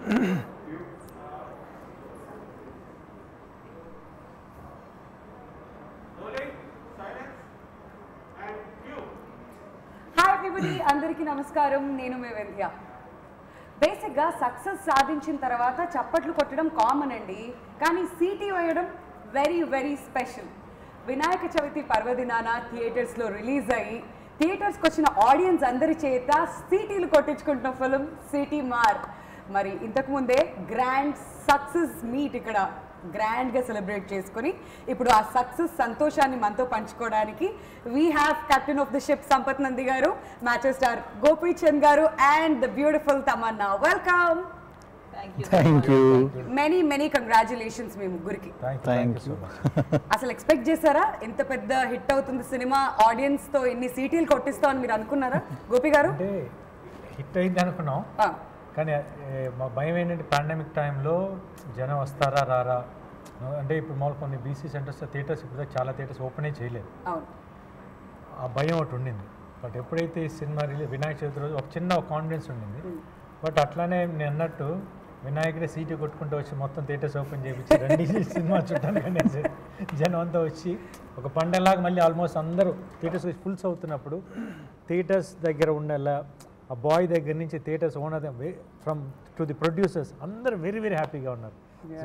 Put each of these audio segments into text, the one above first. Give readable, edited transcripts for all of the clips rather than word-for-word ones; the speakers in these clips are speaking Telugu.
హాయ్ ఎవ్రీబడి, అందరికీ నమస్కారం. నేను మీ వింధ్య. బేసిక్గా సక్సెస్ సాధించిన తర్వాత చప్పట్లు కొట్టడం కామన్ అండి, కానీ సీటీ వేయడం very very special. Vinayaka Chavithi పర్వదినాన థియేటర్స్లో రిలీజ్ అయ్యి థియేటర్స్కి వచ్చిన ఆడియన్స్ అందరి చేత సీటీలు కొట్టించుకుంటున్న ఫిలిం సిటీ మార్. మరి ఇంతకుముందే గ్రాండ్ సక్సెస్ మీట్ ఇక్కడ గ్రాండ్గా సెలబ్రేట్ చేసుకుని ఇప్పుడు ఆ సక్సెస్ సంతోషాన్ని మనతో పంచుకోవడానికి we have captain of the ship Sampath Nandi garu, macho star Gopichand garu and the beautiful Tamannaah. Welcome. Thank you. Many congratulations మీ ముగ్గురికి. Thank you. అసలు ఎక్స్పెక్ట్ చేశారా ఇంత పెద్ద హిట్ అవుతుంది సినిమా, ఆడియన్స్ తో ఇన్ని సీటీలు కొట్టిస్తామని మీరు అనుకున్నారా గోపి గారు? అంటే హిట్ అయింది అనుకున్నాం, కానీ మా భయం ఏంటంటే పాండమిక్ టైంలో జనం వస్తారా రారా అంటే ఇప్పుడు మామూలు కొన్ని బీసీ సెంటర్స్ థియేటర్స్ ఇప్పుడు చాలా థియేటర్స్ ఓపెనే చేయలేదు. ఆ భయం ఒకటి ఉండింది. బట్ ఎప్పుడైతే ఈ సినిమా వినాయక చవితి రోజు ఒక చిన్న కాన్ఫిడెన్స్ ఉండింది. బట్ అట్లానే నేను అన్నట్టు వినాయకుడే సీటు కొట్టుకుంటూ వచ్చి మొత్తం థియేటర్స్ ఓపెన్ చేయించి రండి సినిమా చూడడానికి జనం అంతా వచ్చి ఒక పండగలాగా మళ్ళీ ఆల్మోస్ట్ అందరూ థియేటర్స్ ఫుల్స్ అవుతున్నప్పుడు థియేటర్స్ దగ్గర ఉండాల ఆ బాయ్ దగ్గర నుంచి theatres owner from to the producers అందరూ వెరీ వెరీ హ్యాపీగా ఉన్నారు.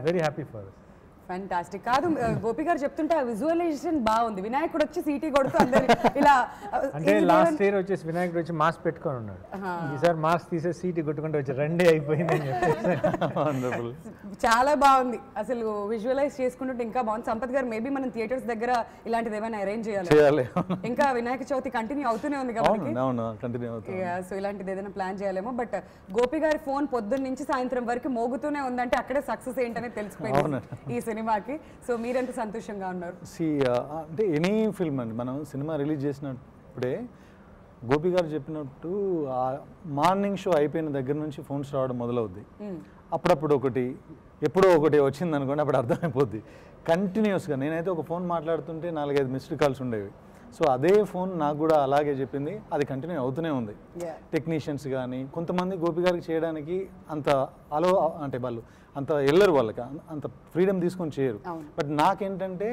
Very happy for us. Fantastic. కాదు గోపి గారు చెప్తుంటే ఆ విజువలైజేషన్ బాగుంది. వినాయకుడు వచ్చి సీటీ కొడుతూ అందరు ఇలా అంటే లాస్ట్ ఇయర్ వచ్చేసి వినాయకుడు వచ్చి మాస్క్ పెట్టుకొని ఉన్నాడు, ఈసారి మాస్క్ తీసేసి సీటీ కొట్టుకుంటూ వచ్చి రండి అయిపోయింది అని చెప్పేసి చాలా బాగుంది. అసలు విజువలైజ్ చేసుకుంటుంటే ఇంకా బాగుంది. సంపత్ గారు మేబీ మనం థియేటర్స్ దగ్గర ఇలాంటిది ఏమైనా అరేంజ్ చేయాలి. ఇంకా వినాయక చవితి కంటిన్యూ అవుతూనే ఉంది కాబట్టి సో ఇలాంటిది ఏదైనా ప్లాన్ చేయాలేమో. బట్ గోపి గారి ఫోన్ పొద్దున్న నుంచి సాయంత్రం వరకు మోగుతూనే ఉందంటే అక్కడే సక్సెస్ ఏంటనే తెలిసిపోయింది ఈ సినిమాకి. సో మీరెంత సంతోషంగా ఉన్నారు? అంటే ఎనీ ఫిల్మ్ అండి, మనం సినిమా రిలీజ్ చేసినప్పుడే గోపి గారు చెప్పినట్టు మార్నింగ్ షో అయిపోయిన దగ్గర నుంచి ఫోన్స్ రావడం మొదలవుద్ది. అప్పుడప్పుడు ఒకటి ఎప్పుడో ఒకటి వచ్చింది అనుకోండి, అప్పుడు అర్థమైపోద్ది. కంటిన్యూస్గా నేనైతే ఒక ఫోన్ మాట్లాడుతుంటే 4-5 మిస్డ్ కాల్స్ ఉండేవి. సో అదే ఫోన్ నాకు కూడా అలాగే చెప్పింది, అది కంటిన్యూ అవుతూనే ఉంది. టెక్నీషియన్స్ కానీ కొంతమంది గోపి గారికి చేయడానికి అంత అంటే వాళ్ళు అంత వెళ్ళరు, వాళ్ళకి అంత ఫ్రీడమ్ తీసుకొని చేయరు. బట్ నాకేంటంటే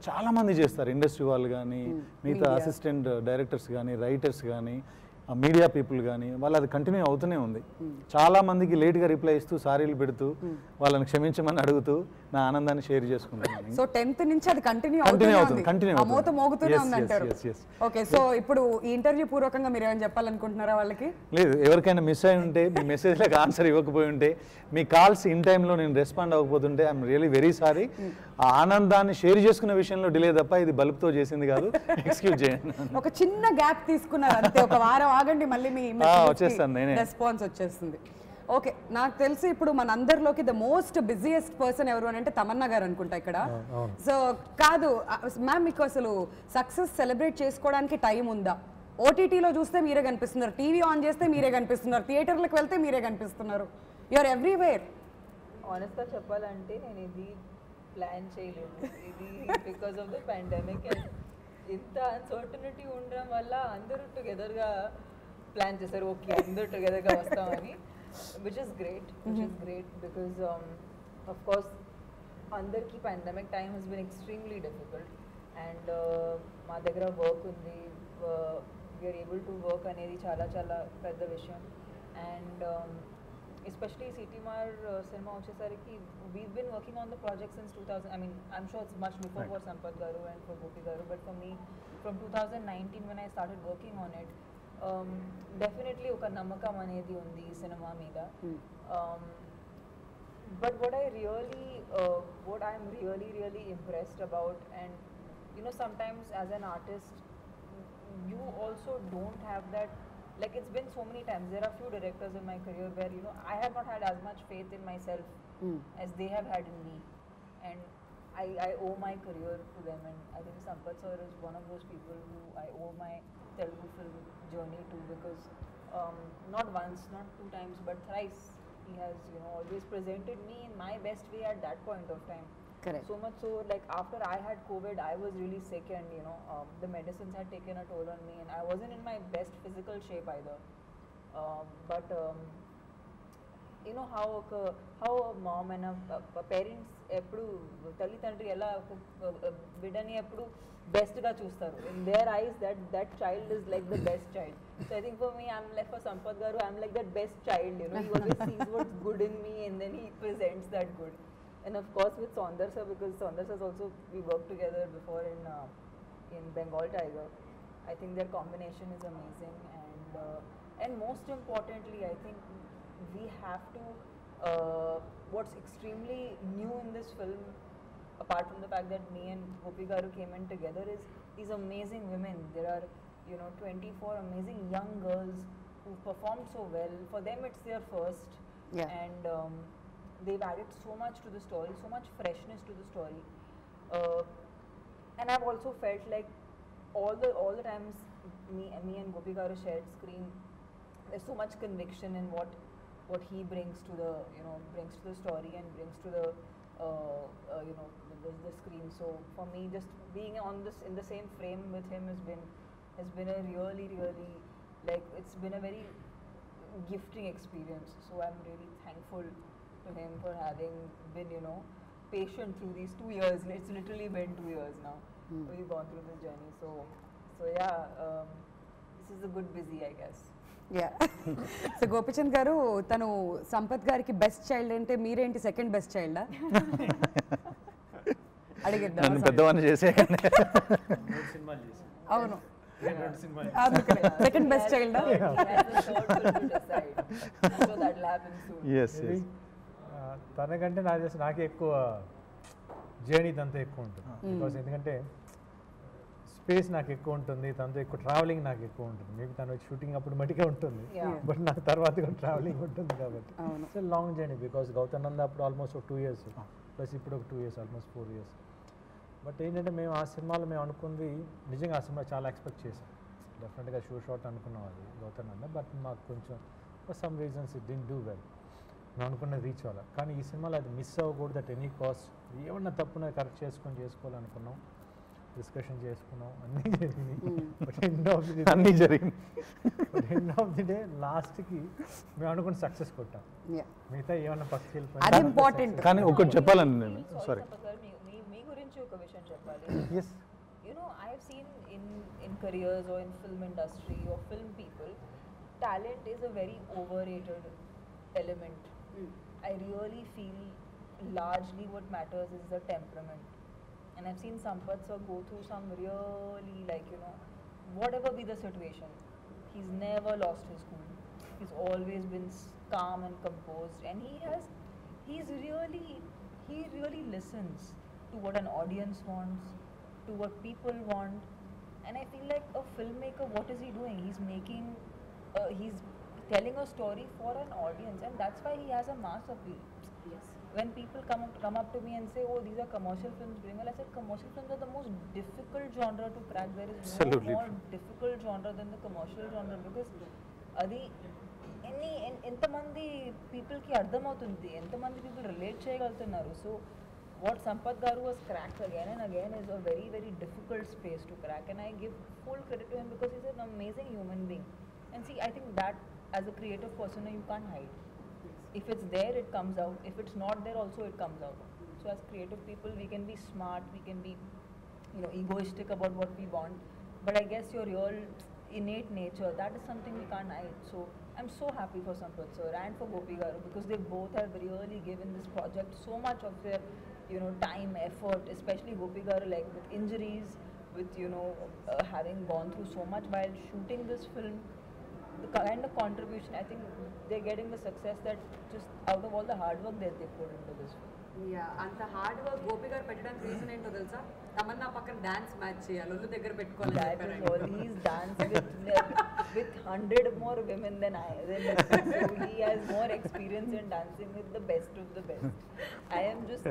చాలామంది చేస్తారు, ఇండస్ట్రీ వాళ్ళు కానీ మిగతా అసిస్టెంట్ డైరెక్టర్స్ కానీ రైటర్స్ కానీ మీడియా పీపుల్ కానీ వాళ్ళు అది కంటిన్యూ అవుతూనే ఉంది. చాలా మందికి లేట్గా రిప్లై ఇస్తూ సారీలు పెడుతూ వాళ్ళని క్షమించమని అడుగుతూ నా ఆనందాన్ని షేర్ చేసుకుంటున్నాను. సో 10th నుంచి అది కంటిన్యూ మోగుతూనే ఉంది అంటారు. ఓకే, సో ఇప్పుడు ఈ ఇంటర్వ్యూ పూర్వకంగా మీరు ఏమైనా చెప్పాలనుకుంటున్నారా వాళ్ళకి? లేదు, ఎవరికైనా మిస్ అయి ఉంటే మీ మెసేజ్లకు ఆన్సర్ ఇవ్వకపోయి ఉంటే మీ కాల్స్ ఇన్ టైంలో నేను రెస్పాండ్ అవ్వకపోతుంటే ఐఎమ్ రియలీ వెరీ సారీ. ఆ ఆనందాన్ని షేర్ చేసుకునే విషయంలో డిలే తప్ప ఇది బల్బ్తో చేసింది కాదు, ఎక్స్క్యూజ్ చేయండి. ఒక చిన్న గ్యాప్ తీసుకున్నారు అంతే, ఒక వారం ఆగండి, మళ్ళీ మీ రెస్పాన్స్ వచ్చేస్తుంది. ఓకే, నాకు తెలిసి ఇప్పుడు మన అందరిలోకి ద మోస్ట్ బిజియెస్ట్ పర్సన్ ఎవరు అని అంటే తమన్నా గారు అనుకుంటా ఇక్కడ. సో కాదు మ్యామ్, మీకు అసలు సక్సెస్ సెలబ్రేట్ చేసుకోవడానికి టైం ఉందా? ఓటీటీలో చూస్తే మీరే కనిపిస్తున్నారు, టీవీ ఆన్ చేస్తే మీరే కనిపిస్తున్నారు, థియేటర్లకు వెళ్తే మీరే కనిపిస్తున్నారు, యూఆర్ ఎవ్రీవేర్. ఆనెస్ట్గా చెప్పాలంటే నేను ఇది ప్లాన్ చేయలేదు, ఇది బికాస్ ఆఫ్ ద పాండమిక్. ఇంత అన్సర్టనిటీ ఉండడం వల్ల అందరూ టుగెదర్గా ప్లాన్ చేశారు, ఓకే అందరూ టుగెదర్గా వస్తామని. which is great because of course andarki pandemic time has been extremely difficult and ma daggara work undi, we are able to work anedi chala pedda vishayam and especially City Mar cinema vachesariki we've been working on the project since 2000. I mean, I'm sure it's much before for Sampath garu and for Gopi garu, but for me from 2019 when I started working on it, definitely oka namakam anedi undi ee cinema meeda. But what I'm really impressed about, and you know, sometimes as an artist you also don't have that, like it's been so many times, there are few directors in my career where, you know, I have not had as much faith in myself as they have had in me, and I owe my career to them, and I think Sampath sir is one of those people who I owe my Telugu film journey to, because not once, not 2 times, but thrice he has, you know, always presented me in my best way at that point of time. Correct. So much so, like after I had COVID, I was really sick, and you know, the medicines had taken a toll on me, and I wasn't in my best physical shape either. But you know how a mom and a parents ఎప్పుడు తల్లిదండ్రి ఎలా బిడ్డని ఎప్పుడు బెస్ట్ గా చూస్తారు. In their eyes that child is like the best child. So I think for me, I'm like for Sampath Garu, I'm like that best child, you know. He always sees what's good in me and then he presents that good. And of course with Saundar sir, because Saundar sir also, we worked together before in Bengal Tiger. I think their combination is amazing, and most importantly, I think we have to, what's extremely new in this film, apart from the fact that me and Gopi Garu came in together, is these amazing women. There are, you know, 24 amazing young girls who performed so well. For them it's their first, and they've added so much to the story, so much freshness to the story, and I've also felt like all the times me and Gopi Garu shared screen, there's so much conviction in what he brings to the, you know, brings to the story and brings to the you know, the screen. So for me, just being in the same frame with him has been a really like, it's been a very gifting experience. So I'm really thankful to him for having been, you know, patient through these 2 years. It's literally been 2 years now. We've gone through this journey. So yeah, this is a good busy, I guess. So Gopichand గారు, తను సంపత్ గారికి బెస్ట్ చైల్డ్ అంటే మీరేంటి సెకండ్ బెస్ట్ చైల్డా అడిగిద్దాం. నన్ను పెద్దవాడిని చేసేయండి. అవును, అందుకనే సెకండ్ బెస్ట్ చైల్డా. తనకంటే నాకే ఎక్కువ జర్నీ తనతో ఎక్కువ ఉంటుంది. బికాస్ ఎందుకంటే స్పేస్ నాకు ఎక్కువ ఉంటుంది, తనతో ఎక్కువ ట్రావెలింగ్ నాకు ఎక్కువ ఉంటుంది. మేబీ తను షూటింగ్ అప్పుడు మటుకే ఉంటుంది, బట్ నాకు తర్వాత కూడా ట్రావెలింగ్ ఉంటుంది కాబట్టి so long journey. Because Gautam అప్పుడు ఆల్మోస్ట్ ఒక 2 years, ప్లస్ ఇప్పుడు ఒక 2 years, ఆల్మోస్ట్ 4 years. బట్ ఏంటంటే మేము ఆ సినిమాలో మేము అనుకుంది నిజంగా ఆ సినిమా చాలా ఎక్స్పెక్ట్ చేసాం. డెఫినెట్గా షాట్ అనుకున్నాం అది గౌతమ్. బట్ మాకు కొంచెం for some reasons it didn't do well. మేము అనుకున్నది రీచ్ అవ్వాలి, కానీ ఈ సినిమాలో అది మిస్ అవ్వకూడదు అట్ ఎనీ కాస్ట్. ఏమన్నా తప్పున కరెక్ట్ చేసుకోవాలనుకున్నాం, డిస్కషన్ చేసుకున్నాం, అన్నీ జరిగింది. But end of the day లాస్ట్కి మేము అనుకున్న సక్సెస్ కొట్టాం. మిగతా ఏమన్నా పక్కకి వెళ్ళిపోయింది. కానీ ఒకటి చెప్పాలండి నేను, సారీ, మీ గురించి ఒక విషయం చెప్పాలి. Yes, you know, I've seen in careers or in film industry or film people, talent is a very overrated element. I really feel largely what matters is the temperament. And I've seen Sampath sir go through some really, like, you know, whatever be the situation, he's never lost his cool. He's always been calm and composed, and he really listens to what an audience wants, to what people want. And I feel like a filmmaker, what is he doing? He's telling a story for an audience, and that's why he has a mass appeal. Yes. When people come up to me and say, oh, these are commercial films doing well, I said commercial films are the most difficult genre to crack. There is Absolutely no more difficult genre than the commercial genre, because adi ఎంతమంది పీపుల్కి అర్థమవుతుంది, ఎంతమంది పీపుల్ రిలేట్ చేయగలుగుతున్నారు. So what Sampath Garu has cracked again and again is a very, very difficult space to crack, and I give full credit to him because he's an amazing human being. And see, I think that as a creative person, you can't hide. If it's there, it comes out. If it's not there, also it comes out. So as creative people, we can be smart, we can be, you know, egoistic about what we want, but I guess your real innate nature, that is something we can't hide. So I'm so happy for Sampath sir and for Gopi Garu, because they both have really given this project so much of their, you know, time, effort, especially Gopi Garu, like with injuries, with, you know, having gone through so much while shooting this film. The kind of contribution, I think they're getting the success that just out of all the hard work that they put into this film. అంత హార్డ్ వర్క్ గోపి గారు పెట్టడానికి రీజన్ ఏంటో తెలుసా? తమన్నా పక్కన డాన్స్ మ్యాచ్ చేయాలి, ఒళ్ళు దగ్గర పెట్టుకోవాలి. That is all. He's danced with 100 more women than I. So he has more experience in dancing with the best of the best. I am just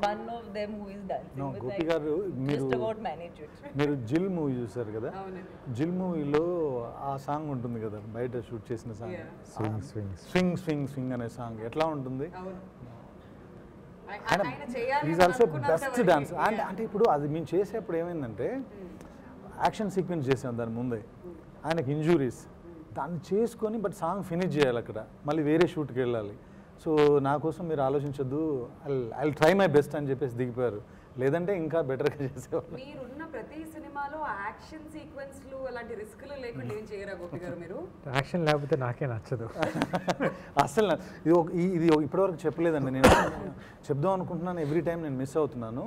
one of them who is dancing No, with, Gopi like, garu, just about manage it. మీరు జిల్ మూవీ చూసారు కదా? అవునండి. జిల్ మూవీలో ఆ సాంగ్ ఉంటుంది కదా, బయట షూట్ చేసిన song, swing swing swing swing swing అనే సాంగ్ ఎట్లా ఉంటుంది? అవును. Is also best dance. అంటే ఇప్పుడు అది మేము చేసేప్పుడు ఏమైందంటే, యాక్షన్ సీక్వెన్స్ చేసాం దాని ముందే, ఆయనకి ఇంజురీస్, దాన్ని చేసుకొని బట్ సాంగ్ ఫినిష్ చేయాలి అక్కడ, మళ్ళీ వేరే షూట్కి వెళ్ళాలి. సో నా కోసం మీరు ఆలోచించొద్దు, ఐ ట్రై మై బెస్ట్ అని చెప్పేసి దిగిపోయారు. లేదంటే ఇంకా బెటర్గా చేసేవాళ్ళు. మీరున్న ప్రతి సినిమాలో యాక్షన్ సీక్వెన్స్లు అలాంటి రిస్క్లు లేకుండా ఏం చేయరా గోపి గారు మీరు? యాక్షన్ లేకపోతే నాకే నచ్చదు. అసలు ఇది ఇప్పటివరకు చెప్పలేదండి. నేను చెప్దాం అనుకుంటున్నాను, ఎవ్రీ టైం నేను మిస్ అవుతున్నాను.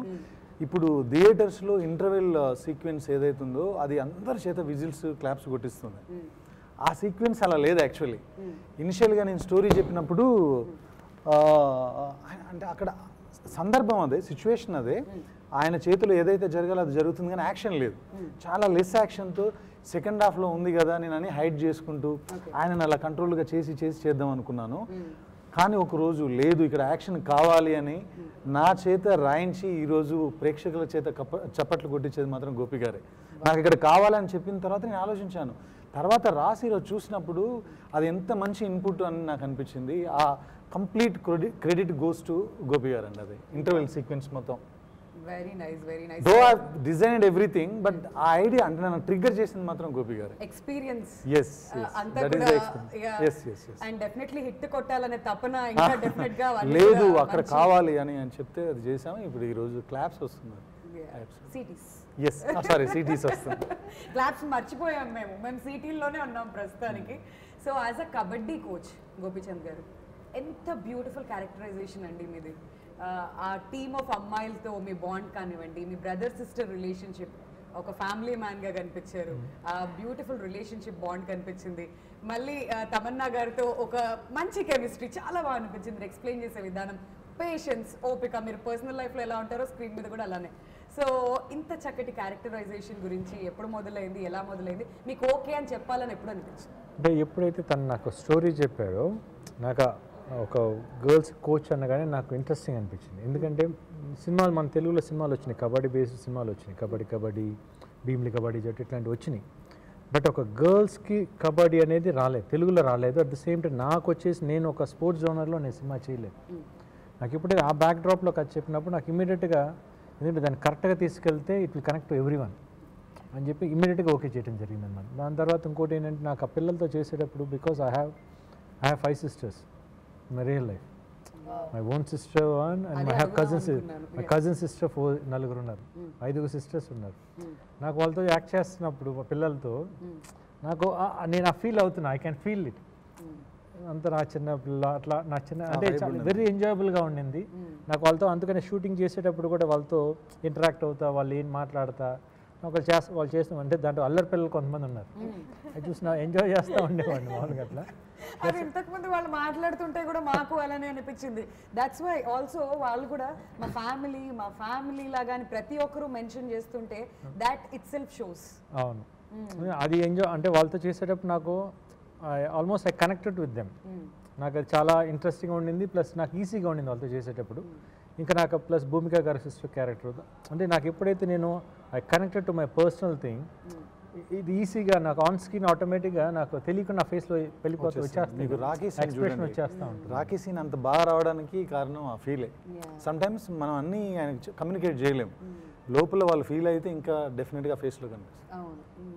ఇప్పుడు థియేటర్స్లో ఇంటర్వెల్ సీక్వెన్స్ ఏదైతుందో అది అందరి చేత విజిల్స్ క్లాప్స్ కొట్టిస్తుంది. ఆ సీక్వెన్స్ అలా లేదు యాక్చువల్లీ. ఇనిషియల్గా నేను స్టోరీ చెప్పినప్పుడు అంటే అక్కడ సందర్భం అదే, సిచ్యువేషన్ అదే, ఆయన చేతిలో ఏదైతే జరగాలో అది జరుగుతుంది, కానీ యాక్షన్ లేదు. చాలా లెస్ యాక్షన్తో సెకండ్ హాఫ్లో ఉంది కదా నేను అని హైడ్ చేసుకుంటూ ఆయనను అలా కంట్రోల్గా చేద్దాం అనుకున్నాను. కానీ ఒకరోజు లేదు, ఇక్కడ యాక్షన్ కావాలి అని నా చేత రాయించి ఈరోజు ప్రేక్షకుల చేత చప్పట్లు కొట్టించేది మాత్రం గోపి గారే. నాకు ఇక్కడ కావాలని చెప్పిన తర్వాత నేను ఆలోచించాను. తర్వాత రాసి ఈరోజు చూసినప్పుడు అది ఎంత మంచి ఇన్పుట్ అని నాకు అనిపించింది. ఆ complete credit goes to Gopi గారు అండి. అది ఇంటర్వెల్ సీక్వెన్స్ మొత్తం very nice, very nice. Though I designed everything, but ఆ ఐడియా అంటే నన్ను ట్రిగ్గర్ చేసింది మాత్రం గోపి గారు. ఎక్స్పీరియన్స్ అంతా కూడా అండ్ డెఫినెట్లీ హిట్ కొట్టాలనే తపన ఇంకా డెఫినెట్ గా లేదు, అక్కడ కావాలి అని చెప్తే అది చేసాము. ఇప్పుడు ఈ రోజు క్లాప్స్ వస్తున్నాయి. సిటీస్ వస్తుంది. క్లాప్స్ మర్చిపోయాం మేము సిటీల్లోనే ఉన్నాం ప్రస్తుతానికి. So as a kabaddi coach Gopichand గారు, ఎంత బ్యూటిఫుల్ క్యారెక్టరైజేషన్ అండి మీది. ఆ టీమ్ ఆఫ్ అమ్మాయిలతో మీ బాండ్ కానివ్వండి, మీ బ్రదర్ సిస్టర్ రిలేషన్షిప్, ఒక ఫ్యామిలీ మ్యాన్గా కనిపించారు. ఆ బ్యూటిఫుల్ రిలేషన్షిప్ బాండ్ కనిపించింది. మళ్ళీ తమన్నా గారితో ఒక మంచి కెమిస్ట్రీ చాలా బాగా అనిపించింది. ఎక్స్ప్లెయిన్ చేసే విధానం, పేషెన్స్, ఓపిక. మీరు పర్సనల్ లైఫ్లో ఎలా ఉంటారో స్క్రీన్ మీద కూడా అలానే. సో ఇంత చక్కటి క్యారెక్టరైజేషన్ గురించి ఎప్పుడు మొదలైంది, ఎలా మొదలైంది, మీకు ఓకే అని చెప్పాలని ఎప్పుడు అనిపించింది? అంటే ఎప్పుడైతే తను నాకు స్టోరీ చెప్పారో, నాకు ఒక గర్ల్స్ కోచ్ అనగానే నాకు ఇంట్రెస్టింగ్ అనిపించింది. ఎందుకంటే సినిమాలు, మన తెలుగులో సినిమాలు వచ్చినాయి, కబడ్డీ బేస్డ్ సినిమాలు వచ్చినాయి, కబడ్డీ, భీమ్లీ కబడ్డీ జట్టు ఇట్లాంటివి వచ్చినాయి. బట్ ఒక గర్ల్స్కి కబడ్డీ అనేది రాలేదు, తెలుగులో రాలేదు. అట్ ద సేమ్ టైం నాకు వచ్చేసి నేను ఒక స్పోర్ట్స్ జోనర్లో నేను సినిమా చేయలేదు. నాకు ఎప్పుడైతే ఆ బ్యాక్ డ్రాప్లో అది చెప్పినప్పుడు నాకు ఇమీడియట్గా, ఎందుకంటే దాన్ని కరెక్ట్గా తీసుకెళ్తే it will connect to every one అని చెప్పి ఇమీడియట్గా ఓకే చేయడం జరిగింది అన్నమాట. దాని తర్వాత ఇంకోటి ఏంటంటే, నాకు ఆ పిల్లలతో చేసేటప్పుడు, because I have 5 sisters in my real life. My own sister one and I have cousin sister 4, నలుగురు ఉన్నారు, 5 sisters ఉన్నారు. నాకు వాళ్ళతో యాక్ట్ చేస్తున్నప్పుడు పిల్లలతో నాకు నేను ఫీల్ అవుతున్నా, ఐ క్యాన్ ఫీల్ ఇట్. అంత నా చిన్న పిల్ల అట్లా నా చిన్న అంటే వెరీ ఎంజాయబుల్గా ఉండింది నాకు వాళ్ళతో. అందుకని షూటింగ్ చేసేటప్పుడు కూడా వాళ్ళతో ఇంటరాక్ట్ అవుతా, వాళ్ళు ఏం మాట్లాడతా, వాళ్ళు చేస్తాం అంటే దాంట్లో అల్లరి పిల్లలు కొంతమంది ఉన్నారు. అది చూసి నా ఎంజాయ్ చేస్తూ ఉండేవాడిని మామూలుగా అట్లా. అది ఇంతకుముందు వాళ్ళు మాట్లాడుతుంటే కూడా మాకు అలానే అనిపించింది. దట్స్ వై ఆల్సో వాళ్ళు కూడా మా ఫ్యామిలీ లాగా అని ప్రతి ఒక్కరూ మెన్షన్ చేస్తుంటే దాట్ ఇట్ సెల్ఫ్ షోస్. అవును, అది ఎంజాయ్ అంటే వాళ్ళతో చేసేటప్పుడు నాకు almost I connected with them. నాకు అది చాలా ఇంట్రెస్టింగ్గా ఉండింది, ప్లస్ నాకు ఈజీగా ఉండింది వాళ్ళతో చేసేటప్పుడు. ఇంకా నాకు ప్లస్ భూమిక గారి సిస్టర్ క్యారెక్టర్ అంటే నాకు ఎప్పుడైతే నేను I connected to my personal thing, ఇది ఈజీగా నాకు ఆన్ స్క్రీన్ ఆటోమేటిక్గా నాకు తెలియకుండా నా ఫేస్లో వెళ్ళిపోతూ వచ్చేస్తాను. రాకీ సీన్ అంత బాగా రావడానికి కారణం ఆ ఫీలే. సమ్ టైమ్స్ మనం అన్నీ ఆయన కమ్యూనికేట్ చేయలేము, లోపల వాళ్ళు ఫీల్ అయితే ఇంకా డెఫినెట్గా ఫేస్లో కనిపిస్తుంది.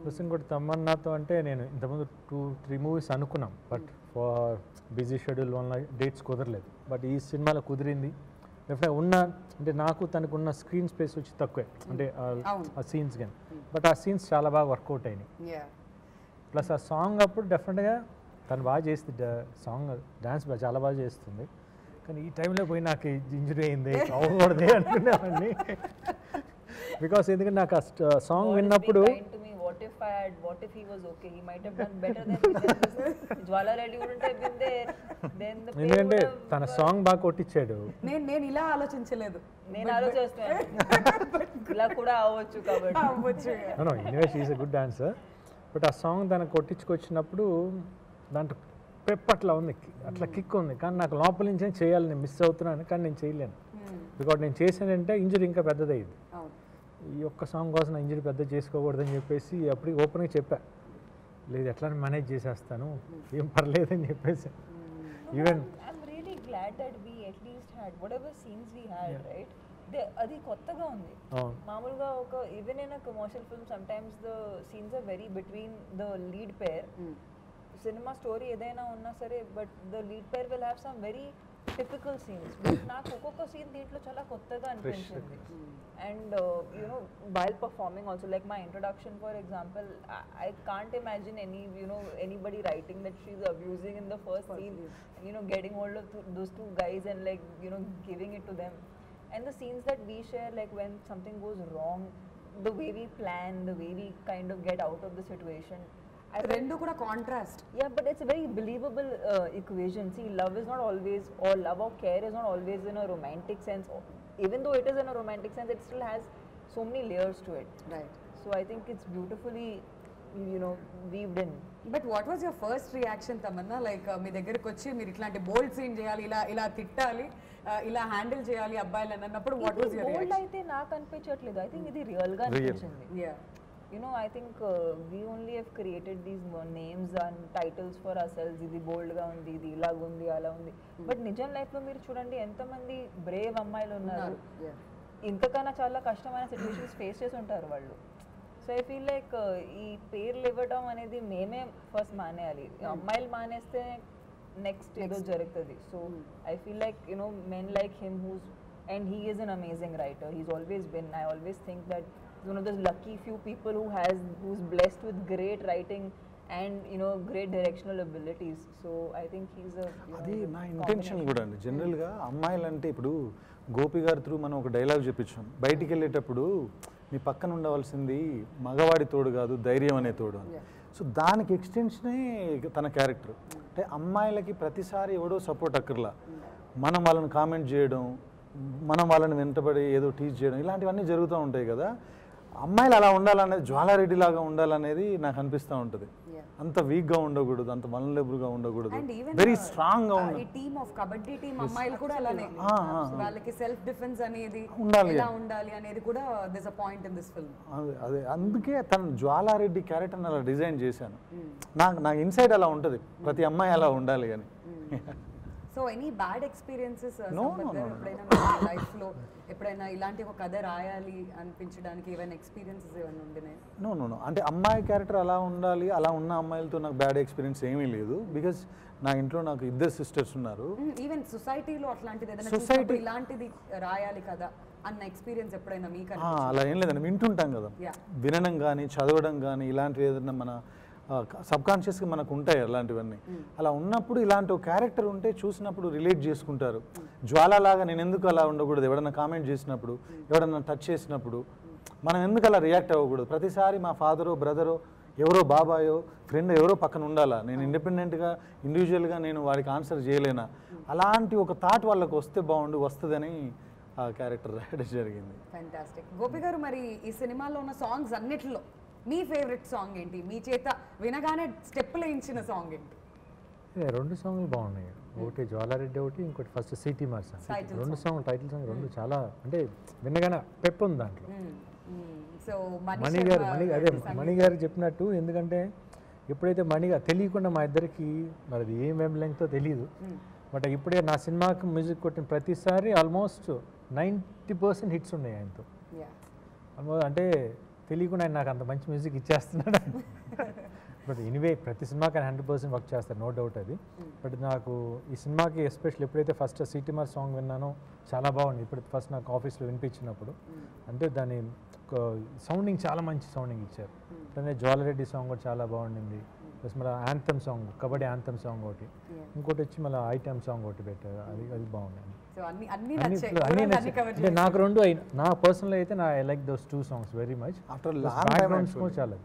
ప్లస్ ఇంకోటి తమన్నాతో అంటే నేను ఇంతకుముందు 2-3 మూవీస్ అనుకున్నాం, బట్ ఫర్ బిజీ షెడ్యూల్ వల్ల డేట్స్ కుదరలేదు. బట్ ఈ సినిమాలో కుదిరింది. డెఫినెట్గా ఉన్న అంటే నాకు తనకు ఉన్న స్క్రీన్ స్పేస్ వచ్చి తక్కువే, అంటే ఆ సీన్స్ కానీ, బట్ ఆ సీన్స్ చాలా బాగా వర్కౌట్ అయినాయి. ప్లస్ ఆ సాంగ్ అప్పుడు డెఫినెట్గా తను బాగా చేస్తుంది, సాంగ్ డ్యాన్స్ చాలా బాగా చేస్తుంది. కానీ ఈ టైంలో పోయి నాకు ఇంజరీ అయింది, అవ్వకూడదే అనుకునేవాడిని. బికాస్ ఎందుకంటే నాకు ఆ సాంగ్ విన్నప్పుడు what if he was okay, he might have done better than Jwala Reddy wouldn't have been there, then the pain ఎందుకంటే తన సాంగ్ బాగా కొట్టించాడు. నేను ఇలా ఆలోచించలేదు, నేను ఆలోచిస్తాను ఇలా కూడా అవ్వచ్చు కాబట్టి. No anyway she is a good dancer. But ఆ సాంగ్ తనకు కొట్టించుకొచ్చినప్పుడు దాంట్లో పెప్ అట్లా ఉంది, అట్లా కిక్ ఉంది. కానీ నాకు లోపల నుంచి చేయాలి, నేను మిస్ అవుతున్నాను, కానీ నేను చేయలేను. బికాజ్ నేను చేశానంటే ఇంజరీ ఇంకా పెద్దదయ్యింది. ఈ ఒక్క సాంగ్ కోసం నా ఇంజరీ పెద్ద చేసుకోకూడదని చెప్పేసి అప్పుడు ఓపెన్గా చెప్పా, లేదు ఎట్లా మేనేజ్ చేసేస్తాను, ఏం పర్లేదని చెప్పేసి. Even I'm really glad that we at least had whatever scenes we had, right? అది కొత్తగా ఉంది. మామూలుగా ఒక even in a commercial film sometimes the scenes are very between the lead pair. Cinema story ఏదైనా ఉన్నా సరే, but the lead pair will have some very typical scenes. But నాకు ఒక్కొక్క scene దీంట్లో చాలా కొత్తగా అనిపించింది. And you know, while performing also, like my introduction for example, I can't imagine anybody writing that she's abusing in the first scene, getting hold of those two guys and like giving it to them. And the scenes that we share, like when something goes wrong, the way we plan, the way we kind of get out of the situation, రెండు కూడా contrast. yeah, but it's a very believable equation. See, love is not always, or love or care is not always in a romantic sense. Even though it is in a romantic sense, it still has so many layers to it. Right. So I think it's beautifully weaved in. But what was your first reaction Tamannaah? Like మీ దగ్గరకు వచ్చి మీరు ఇట్లాంటి బోల్డ్ సీన్ చేయాలి, ఇలా తిట్టాలి, ఇలా హ్యాండిల్ చేయాలి అబ్బాయిలు అని అన్నప్పుడు వాట్ వాజ్ యువర్ రియాక్షన్? అయితే నాకు అనిపించట్లేదు. ఐ థింక్ ఇది రియల్ గా అనిపించింది. I think we only have created these names and titles for ourselves. ఇది బోల్డ్ గా ఉంది, ఇది ఇలా ఉంది, అలా ఉంది. బట్ నిజం లైఫ్ లో మీరు చూడండి ఎంతమంది బ్రేవ్ అమ్మాయిలు ఉన్నారు. ఇంతకన్నా చాలా కష్టమైన సిచ్యువేషన్స్ ఫేస్ చేసి ఉంటారు వాళ్ళు. సో ఐ ఫీల్ లైక్ ఈ పేర్లు ఇవ్వడం అనేది మేమే ఫస్ట్ మానేయాలి. అమ్మాయిలు మానేస్తే నెక్స్ట్ ఏదో జరుగుతుంది. So I feel like men like him and he is an amazing writer. He's always been. I always think that he's one of those lucky few people who's blessed with great writing and great directional abilities. So I think he's a అది నా ఇంటెన్షన్ కూడా అండి. జనరల్గా అమ్మాయిలంటే ఇప్పుడు గోపి గారి త్రూ మనం ఒక డైలాగ్ చెప్పించాం, బయటికి వెళ్ళేటప్పుడు మీ పక్కన ఉండవలసింది మగవాడి తోడు కాదు ధైర్యం అనే తోడు అని. సో దానికి ఎక్స్టెన్షనే తన క్యారెక్టర్. అంటే అమ్మాయిలకి ప్రతిసారి ఎవడో సపోర్ట్ అక్కర్లా, మనం వాళ్ళని కామెంట్ చేయడం, మనం వాళ్ళని వెంటబడి ఏదో టీచ్ చేయడం, ఇలాంటివన్నీ జరుగుతూ ఉంటాయి కదా. అమ్మాయిలు అలా ఉండాలనేది, జ్వాలారెడ్డి లాగా ఉండాలనేది నాకు అనిపిస్తూ ఉంటుంది. అంత వీక్గా ఉండకూడదు, అంత వల్నరబుల్గా ఉండకూడదు, వెరీ స్ట్రాంగ్గా ఉండాలి. టీమ్ ఆఫ్ కబడ్డీ టీమ్ అమ్మాయిలు కూడా అలానే, వాళ్ళకి సెల్ఫ్ డిఫెన్స్ అనేది ఉండాలి అనేది కూడా this a point in this film. అదే అందుకే తను జ్వాలారెడ్డి క్యారెక్టర్ని అలా డిజైన్ చేశాను. నాకు ఇన్సైడ్ అలా ఉంటుంది, ప్రతి అమ్మాయి అలా ఉండాలి అని. సో ఎనీ బ్యాడ్ ఎక్స్పీరియన్సెస్ ఎప్పుడైనా లైఫ్ లో ఎప్పుడైనా ఇలాంటి ఒక కథ రాయాలి అనిపించడానికి ఏమైనా ఎక్స్పీరియన్సెస్ ఏమైనా ఉండినాయి? నో అంటే అమ్మాయి క్యారెక్టర్ అలా ఉండాలి, అలా ఉన్న అమ్మాయిలతో నాకు బ్యాడ్ ఎక్స్పీరియన్స్ ఏమీ లేదు. బికాజ్ నా ఇంట్లో నాకు ఇద్దరు సిస్టర్స్ ఉన్నారు. ఈవెన్ సొసైటీలో అట్లాంటిది ఏదైనా చూసినప్పుడు ఇలాంటిది రాయాలి కదా అన్న ఎక్స్పీరియన్స్ ఎప్పుడైనా మీకు? అలా ఏం లేదండి, వింటుంటాం కదా, వినడం కానీ చదవడం కానీ ఇలాంటివి ఏదైనా మన సబ్కాన్షియస్గా మనకు ఉంటాయి అలాంటివన్నీ. అలా ఉన్నప్పుడు ఇలాంటి ఒక క్యారెక్టర్ ఉంటే చూసినప్పుడు రిలేట్ చేసుకుంటారు. జ్వాలలాగా నేను ఎందుకు అలా ఉండకూడదు, ఎవడన్నా కామెంట్ చేసినప్పుడు, ఎవడన్నా టచ్ చేసినప్పుడు మనం ఎందుకు అలా రియాక్ట్ అవ్వకూడదు. ప్రతిసారి మా ఫాదరో బ్రదరో ఎవరో బాబాయో ఫ్రెండ్ ఎవరో పక్కన ఉండాలా, నేను ఇండిపెండెంట్గా ఇండివిజువల్గా నేను వాడికి ఆన్సర్ చేయలేనా, అలాంటి ఒక థాట్ వాళ్ళకి వస్తే వస్తుందని ఆ క్యారెక్టర్ రాయడం జరిగింది. ఫ్యాంటాస్టిక్. గోపి గారు, మరి ఈ సినిమాలో ఉన్న సాంగ్స్ అన్నిటిలో మీ ఫేవరెట్ సాంగ్ ఏంటి? మీ చేత వినగానే స్టెప్పులు ఇచ్చిన సాంగ్ ఏంటి? రెండు సాంగ్లు బాగున్నాయి. ఒకటి జ్వాలారెడ్డి, ఒకటి ఇంకోటి ఫస్ట్ సిటీ మార్స్. రెండు సాంగ్ టైటిల్ సాంగ్ రెండు చాలా, అంటే వినగానే పెప్ ఉంది దాంట్లో. సో మణి గారు చెప్పినట్టు, ఎందుకంటే ఎప్పుడైతే మణిగా తెలియకుండా మా ఇద్దరికి మరి అది ఏం వెబ్ లెంగ్తో తెలియదు, బట్ ఇప్పుడే నా సినిమాకి మ్యూజిక్ కొట్టిన ప్రతిసారి ఆల్మోస్ట్ 90% హిట్స్ ఉన్నాయి ఆయనతో. అంటే తెలియకుండా ఆయన నాకు అంత మంచి మ్యూజిక్ ఇచ్చేస్తున్నాడు. బట్ ఎనీవే ప్రతి సినిమాకి ఆయన 100% వర్క్ చేస్తారు, నో డౌట్ అది. బట్ నాకు ఈ సినిమాకి ఎస్పెషల్లీ ఎప్పుడైతే ఫస్ట్ సిటీ మార్ సాంగ్ విన్నానో చాలా బాగుంది. ఇప్పుడు ఫస్ట్ నాకు ఆఫీస్లో వినిపించినప్పుడు, అంటే దాని సౌండింగ్ చాలా మంచి సౌండింగ్ ఇచ్చారు. అట్లనే జ్వాలారెడ్డి సాంగ్ కూడా చాలా బాగుండింది. ప్లస్ మళ్ళీ anthem song, kabaddi anthem song ఒకటి, ఇంకోటి వచ్చి మళ్ళీ ఐటమ్ సాంగ్ ఒకటి పెట్టారు, అది బాగుంది. అంటే నాకు రెండు నా పర్సనల్ అయితే I like those two songs very much. After background score చాలా,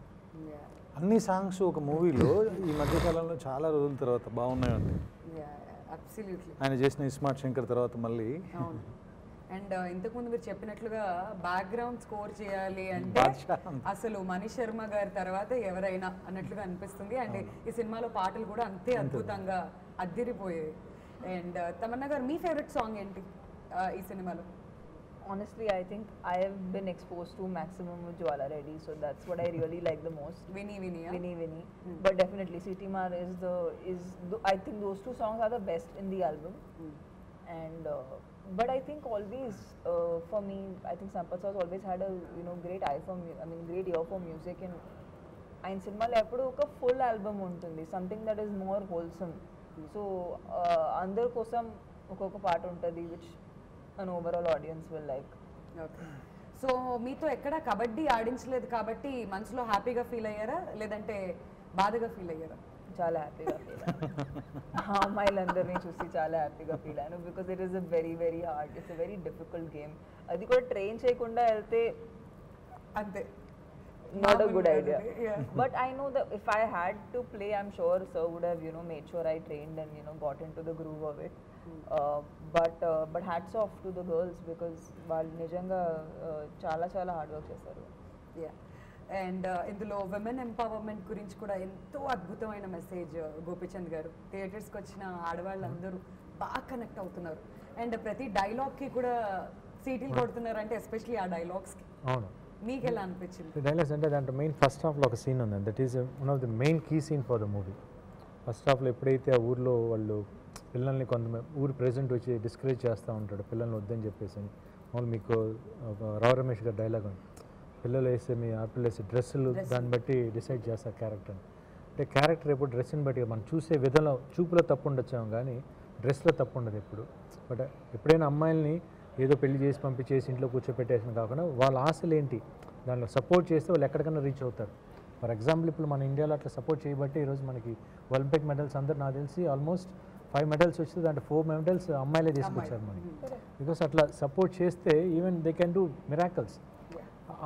అన్ని సాంగ్స్ ఒక మూవీలో ఈ మధ్యకాలంలో చాలా రోజుల తర్వాత బాగున్నాయండి. ఆయన చేసిన ఇస్మార్ట్ శంకర్ తర్వాత మళ్ళీ. అండ్ ఇంతకుముందు మీరు చెప్పినట్లుగా బ్యాక్గ్రౌండ్ స్కోర్ చేయాలి అంటే అసలు మణి శర్మ గారి తర్వాత ఎవరైనా అన్నట్లుగా అనిపిస్తుంది. అండ్ ఈ సినిమాలో పాటలు కూడా అంతే అద్భుతంగా అద్దిరిపోయాయి. అండ్ తమన్నా గారు, మీ ఫేవరెట్ సాంగ్ ఏంటి ఈ సినిమాలో? Honestly, I think I have been exposed to maximum with Jwalareddy, so that's what I really like the most. Vinny. But definitely City Mar I think those two songs are the best in the album. And but I think always for me, I think Sampath has always had a great eye for great ear for music, and ఆయన సినిమాలో ఎప్పుడు ఒక ఫుల్ ఆల్బమ్ ఉంటుంది, something that is more wholesome. So అందరి కోసం ఒక్కొక్క పాట ఉంటుంది which an overall audience will like. Okay. So మీతో ఎక్కడ కబడ్డీ ఆడించలేదు కాబట్టి మనసులో హ్యాపీగా ఫీల్ అయ్యారా లేదంటే బాధగా ఫీల్ అయ్యారా? చాలా హ్యాపీగా ఫీల్ అయ్యాను. అమ్మాయిలందరినీ చూసి చాలా హ్యాపీగా ఫీల్ అయ్యాను because it is a very hard, it's a very difficult game. అది కూడా ట్రైన్ చేయకుండా వెళ్తే అంతే, not a good idea. But I know that if I had to play, I'm sure sir would have made sure I trained and got into the groove of it. But hats off to the girls because వాళ్ళు నిజంగా చాలా hard work చేశారు. అండ్ ఇందులో విమెన్ ఎంపవర్మెంట్ గురించి కూడా ఎంతో అద్భుతమైన మెసేజ్ గోపీచంద్ గారు. థియేటర్స్కి వచ్చిన ఆడవాళ్ళందరూ బాగా కనెక్ట్ అవుతున్నారు అండ్ ప్రతి డైలాగ్కి కూడా సీటీలు కొడుతున్నారు అంటే ఎస్పెషలీ ఆ డైలాగ్స్కి. అవును. మీకు ఎలా అనిపించింది? డైలాగ్స్ అంటే దాంట్లో మెయిన్ ఫస్ట్ హాఫ్లో ఒక సీన్ ఉంది, that is one of the main key scene for the movie. First హాఫ్లో ఎప్పుడైతే ఆ ఊర్లో వాళ్ళు పిల్లల్ని కొంతమంది ఊరు ప్రెసిడెంట్ వచ్చి డిస్కరేజ్ చేస్తూ ఉంటాడు పిల్లల్ని వద్దని చెప్పేసి. మామూలు మీకు రావు రమేష్ గారి డైలాగ్ ఉంది, పిల్లలు వేసే మీ ఆడపిల్లలు వేసే డ్రెస్సులు దాన్ని బట్టి డిసైడ్ చేస్తారు క్యారెక్టర్ని. అంటే క్యారెక్టర్ ఎప్పుడు డ్రెస్ని బట్టి మనం చూసే విధంలో చూపులో తప్పు ఉండొచ్చాము కానీ డ్రెస్లో తప్పు ఉండదు ఎప్పుడు. బట్ ఎప్పుడైనా అమ్మాయిల్ని ఏదో పెళ్లి చేసి పంపించేసి ఇంట్లో కూర్చోపెట్టేసిన కాకుండా వాళ్ళ ఆశలు ఏంటి దానిలో సపోర్ట్ చేస్తే వాళ్ళు ఎక్కడికైనా రీచ్ అవుతారు. ఫర్ ఎగ్జాంపుల్ ఇప్పుడు మన ఇండియాలో అట్లా సపోర్ట్ చేయబట్టి ఈరోజు మనకి ఒలింపిక్ మెడల్స్ అందరూ నాకు తెలిసి ఆల్మోస్ట్ 5 మెడల్స్ వచ్చితే దాంట్లో 4 మెడల్స్ అమ్మాయిలే తీసుకొచ్చారు మనకి. బికాస్ అట్లా సపోర్ట్ చేస్తే even they can do miracles.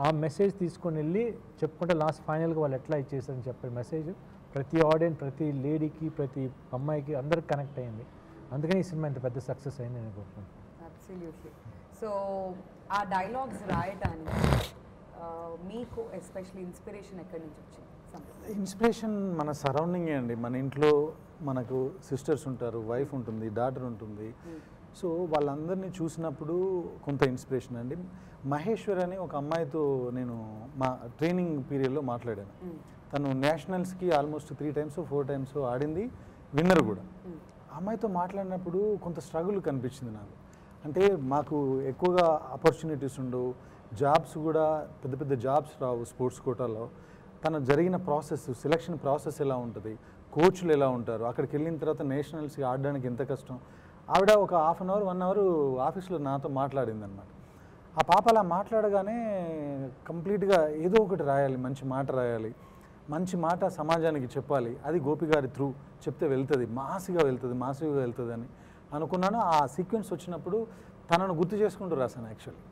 ఆ మెసేజ్ తీసుకొని వెళ్ళి చెప్పుకుంటే లాస్ట్ ఫైనల్గా వాళ్ళు ఎట్లా ఇచ్చేసారని చెప్పే మెసేజ్ ప్రతి ఆడియన్స్, ప్రతి లేడీకి, ప్రతి అమ్మాయికి అందరికి కనెక్ట్ అయ్యింది. అందుకని ఈ సినిమా ఇంత పెద్ద సక్సెస్ అయింది నేను కోరుకుంటున్నాను. అబ్సల్యూట్లీ. సో ఆ డైలాగ్స్ రాయటానికి మీకు ఎస్పెషల్లీ ఇన్స్పిరేషన్ ఎక్కడి నుంచి వచ్చింది? ఇన్స్పిరేషన్ మన సరౌండింగే అండి. మన ఇంట్లో మనకు సిస్టర్స్ ఉంటారు, వైఫ్ ఉంటుంది, డాటర్ ఉంటుంది. సో వాళ్ళందరినీ చూసినప్పుడు కొంత ఇన్స్పిరేషన్ అండి. మహేశ్వరి అని ఒక అమ్మాయితో నేను మా ట్రైనింగ్ పీరియడ్లో మాట్లాడాను. తను నేషనల్స్కి ఆల్మోస్ట్ 3 times 4 times ఆడింది, విన్నర్ కూడా. అమ్మాయితో మాట్లాడినప్పుడు కొంత స్ట్రగుల్ కనిపించింది నాకు. అంటే మాకు ఎక్కువగా ఆపర్చునిటీస్ ఉండవు, జాబ్స్ కూడా పెద్ద పెద్ద జాబ్స్ రావు స్పోర్ట్స్ కోటాలో. తన జరిగిన ప్రాసెస్, సెలక్షన్ ప్రాసెస్ ఎలా ఉంటుంది, కోచ్లు ఎలా ఉంటారు, అక్కడికి వెళ్ళిన తర్వాత నేషనల్స్కి ఆడడానికి ఎంత కష్టం. ఆవిడ ఒక 1/2 hour 1 hour ఆఫీస్లో నాతో మాట్లాడింది అనమాట. ఆ పాప అలా మాట్లాడగానే కంప్లీట్గా ఏదో ఒకటి రాయాలి, మంచి మాట రాయాలి, మంచి మాట సమాజానికి చెప్పాలి, అది గోపి గారి త్రూ చెప్తే వెళ్తుంది, మాసిగా వెళ్తుంది అని అనుకున్నాను. ఆ సీక్వెన్స్ వచ్చినప్పుడు తనను గుర్తు చేసుకుంటూ రాశాను యాక్చువల్లీ.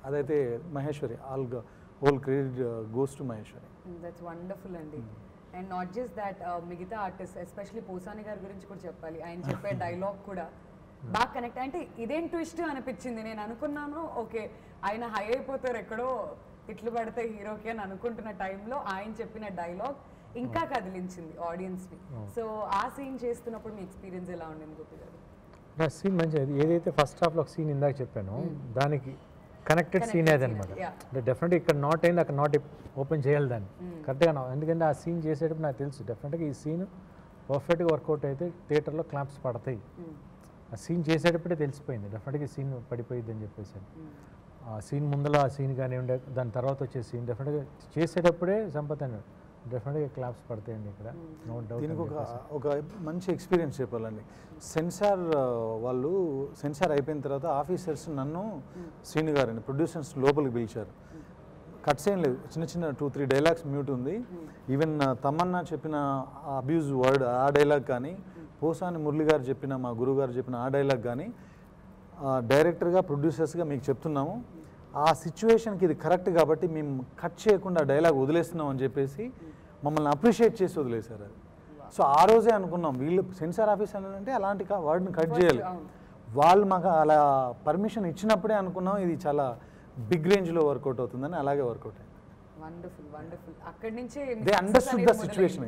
అదైతే Maheshwari, whole credit goes to Maheshwari. That's wonderful అండి. అండ్ నాట్ జస్ట్ దాట్, మిగతా ఆర్టిస్ట్ ఎస్పెషలీ పోసాని గారి గురించి కూడా చెప్పాలి. ఆయన చెప్పే డైలాగ్ కూడా బాగా కనెక్ట్. అంటే ఇదేం ట్విస్ట్ అనిపించింది. నేను అనుకున్నాను ఓకే ఆయన హై అయిపోతారు ఎక్కడో తిట్లు పడితే హీరోకి అని అనుకుంటున్న టైంలో ఆయన చెప్పిన డైలాగ్ ఇంకా కదిలించింది ఆడియన్స్ని. సో ఆ సీన్ చేస్తున్నప్పుడు మీ ఎక్స్పీరియన్స్ ఎలా ఉండింది గోపి గారు? నా సీన్ మంచిది. ఏదైతే ఫస్ట్ హాఫ్లో ఒక సీన్ ఇందాక చెప్పాను దానికి కనెక్టెడ్ సీన్ అదనమాట. అంటే డెఫినెట్గా ఇక్కడ నాట్ అయింది, అక్కడ నాట్ ఓపెన్ చేయాలి దాన్ని కరెక్ట్గా. ఎందుకంటే ఆ సీన్ చేసేటప్పుడు నాకు తెలుసు డెఫినెట్గా ఈ సీన్ పర్ఫెక్ట్గా వర్కౌట్ అయితే థియేటర్లో క్లాప్స్ పడతాయి. ఆ సీన్ చేసేటప్పుడే తెలిసిపోయింది డెఫినెట్గా ఈ సీన్ పడిపోయింది అని చెప్పేసి. ఆ సీన్ ముందర ఆ సీన్ కానీ ఉండే, దాని తర్వాత వచ్చే సీన్ డెఫినెట్గా చేసేటప్పుడే సంపత్ అన్నాడు డెఫినెట్గా క్లాప్స్ పడతాయండి ఇక్కడ, నో డౌట్. దీనికి ఒక మంచి ఎక్స్పీరియన్స్ చెప్పాలండి. సెన్సార్ వాళ్ళు సెన్సార్ అయిపోయిన తర్వాత ఆఫీసర్స్ నన్ను శ్రీను గారిని ప్రొడ్యూసర్స్ లోపలికి పిలిచారు. కట్స్ ఏం లేదు, చిన్న 2-3 డైలాగ్స్ మ్యూట్ ఉంది. ఈవెన్ తమన్నా చెప్పిన అబ్యూజ్ వర్డ్ ఆ డైలాగ్ కానీ, పోసాని మురళి గారు చెప్పిన, మా గురువు గారు చెప్పిన ఆ డైలాగ్ కానీ డైరెక్టర్గా ప్రొడ్యూసర్స్గా మీకు చెప్తున్నాము, ఆ సిచ్యువేషన్కి ఇది కరెక్ట్ కాబట్టి మేము కట్ చేయకుండా డైలాగ్ వదిలేస్తున్నాం అని చెప్పేసి మమ్మల్ని అప్రిషియేట్ చేసి వదిలేశారు అది. సో ఆ రోజే అనుకున్నాం వీళ్ళు సెన్సార్ ఆఫీస్ అంటే అలాంటి వర్డ్ని కట్ చేయాలి. వాళ్ళు మాకు అలా పర్మిషన్ ఇచ్చినప్పుడే అనుకున్నాం ఇది చాలా బిగ్ రేంజ్లో వర్కౌట్ అవుతుందని. అలాగే వర్కౌట్ అయింది. Wonderful wonderful. అక్కడి నుంచే they understood the situation.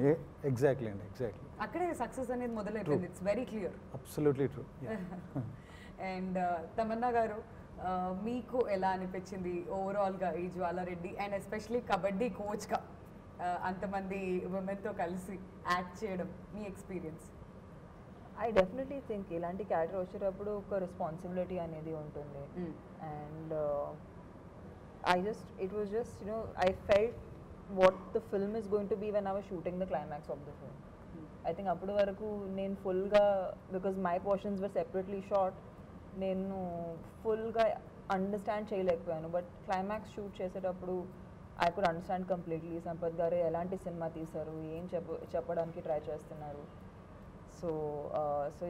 Exactly అండి, ఎగ్జాక్ట్లీ. అక్కడే సక్సెస్ అనేది మొదలైపోయింది. It's very clear. Absolutely true. And Tamannaah garu, మీకు ఎలా అనిపించింది ఓవరాల్గా ఈ జ్వాలారెడ్డి అండ్ ఎస్పెషలీ కబడ్డీ కోచ్గా అంతమంది ఉమెన్తో కలిసి యాక్ట్ చేయడం, మీ ఎక్స్పీరియన్స్? ఐ డెఫినెట్లీ థింక్ ఇలాంటి క్యారెక్టర్ వచ్చేటప్పుడు ఒక రెస్పాన్సిబిలిటీ అనేది ఉంటుంది. And it was just I felt what the film is going to be when I was shooting the climax of the film. I think అప్పటి వరకు నేను ఫుల్గా because my portions were separately shot నేను ఫుల్గా అండర్స్టాండ్ చేయలేకపోయాను బట్ క్లైమాక్స్ షూట్ చేసేటప్పుడు I could understand completely Sampath garu ఎలాంటి సినిమా తీశారు ఏం చెప్పడానికి ట్రై చేస్తున్నారు so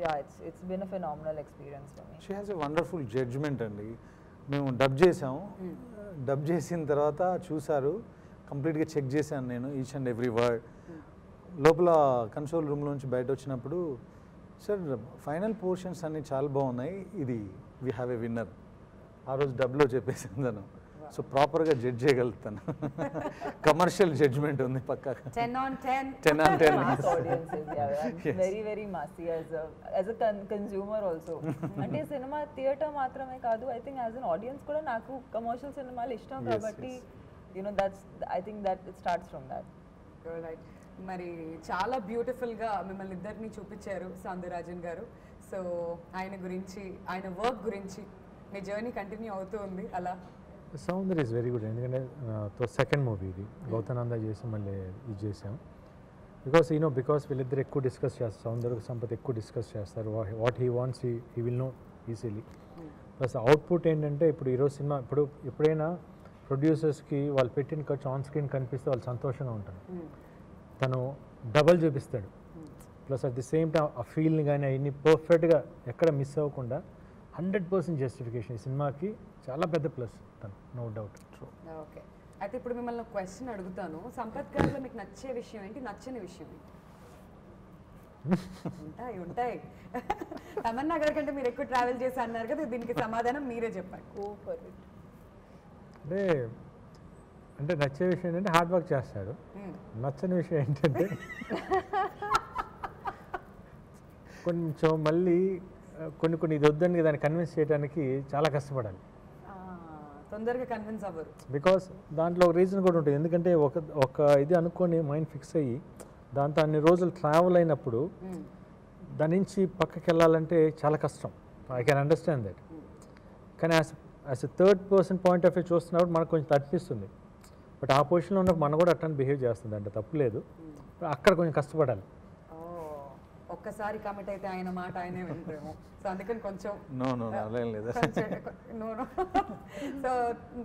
yeah it's been a phenomenal experience for me she has a wonderful judgement అండి. మేము డబ్ చేసాము, డబ్ చేసిన తర్వాత చూసారు, కంప్లీట్గా చెక్ చేశాను నేను ఈచ్ అండ్ ఎవ్రీ వర్డ్. లోపల కన్సోల్ రూమ్లోంచి బయట వచ్చినప్పుడు సార్ ఫైనల్ పోర్షన్స్ అన్నీ చాలా బాగున్నాయి, ఇది వీ హ్యావ్ ఎ విన్నర్ ఆ రోజు డబ్లో చెప్పేసాను తను. సో ప్రాపర్గా జడ్జ్ చేయగలుగుతాను. కమర్షియల్ జడ్జ్మెంట్ ఉంది పక్కాగా. 10 on 10. 10 on 10. Mass audiences, yeah. Yes. Very, very massy as a consumer also. అంటే సినిమా థియేటర్ మాత్రమే కాదు, I think as an audience కూడా నాకు కమర్షియల్ సినిమాలు ఇష్టం కాబట్టి you know that's I think that it starts from that. Right. మరి చాలా బ్యూటిఫుల్గా మిమ్మల్ని ఇద్దరిని చూపించారు సౌందరరాజన్ గారు. సో ఆయన గురించి, ఆయన వర్క్ గురించి మీ జర్నీ కంటిన్యూ అవుతూ ఉంది అలా. సౌందర్య ఇస్ వెరీ గుడ్, ఎందుకంటే సెకండ్ మూవీ ఇది గౌతనంద చేసి మళ్ళీ ఇది చేసాం. బికాస్ వీళ్ళిద్దరు ఎక్కువ డిస్కస్ చేస్తారు, సౌందర్య సంపత్ ఎక్కువ డిస్కస్ చేస్తారు, what he wants he will know easily. Plus output ఏంటంటే ఇప్పుడు ఈరోజు సినిమా ఎప్పుడైనా ప్రొడ్యూసర్స్కి వాళ్ళు పెట్టిన ఖర్చు ఆన్ స్క్రీన్ కనిపిస్తే వాళ్ళు సంతోషంగా ఉంటారు. తను డబల్ చూపిస్తాడు, plus at the same time ఆ ఫీల్ని కానీ అవన్నీ పర్ఫెక్ట్గా ఎక్కడ మిస్ అవ్వకుండా 100% జస్టిఫికేషన్ ఈ సినిమాకి చాలా పెద్ద ప్లస్ తను, నో డౌట్. ఓకే. అయితే ఇప్పుడు మిమ్మల్ని ఒక క్వశ్చన్ అడుగుతాను. సంపత్ గారిలో మీకు నచ్చే విషయం ఏంటి, నచ్చని విషయం ఏంటి? ఉంటాయి. తమన్నా గారి కంటే మీరు ఎక్కువ ట్రావెల్ చేసి అన్నారు కదా, దీనికి సమాధానం మీరే చెప్పండి. Go for it. అంటే నచ్చే విషయం ఏంటంటే హార్డ్ వర్క్ చేస్తాడు. నచ్చని విషయం ఏంటంటే కొంచెం మళ్ళీ కొన్ని ఇది వద్దని దాన్ని కన్విన్స్ చేయడానికి చాలా కష్టపడాలి. తొందరగా కన్విన్స్ అవ్వరు. బికాస్ దాంట్లో ఒక రీజన్ కూడా ఉంటుంది, ఎందుకంటే ఒక ఇది అనుకొని మైండ్ ఫిక్స్ అయ్యి దాంతో అన్ని రోజులు ట్రావెల్ అయినప్పుడు దాని నుంచి పక్కకి వెళ్ళాలంటే చాలా కష్టం. I can understand that. కానీ as a third person point of view చూస్తున్నప్పుడు మనకు కొంచెం తప్పిస్తుంది. బట్ ఆ పొజిషన్లో ఉన్నప్పుడు మనం కూడా అట్లా బిహేవ్ చేస్తుంది, అంటే తప్పులేదు. అక్కడ కొంచెం కష్టపడాలి. ఒక్కసారి కమిట్ అయితే ఆయన మాట ఆయనే వింటారేమో, సో అందుకని కొంచెం సో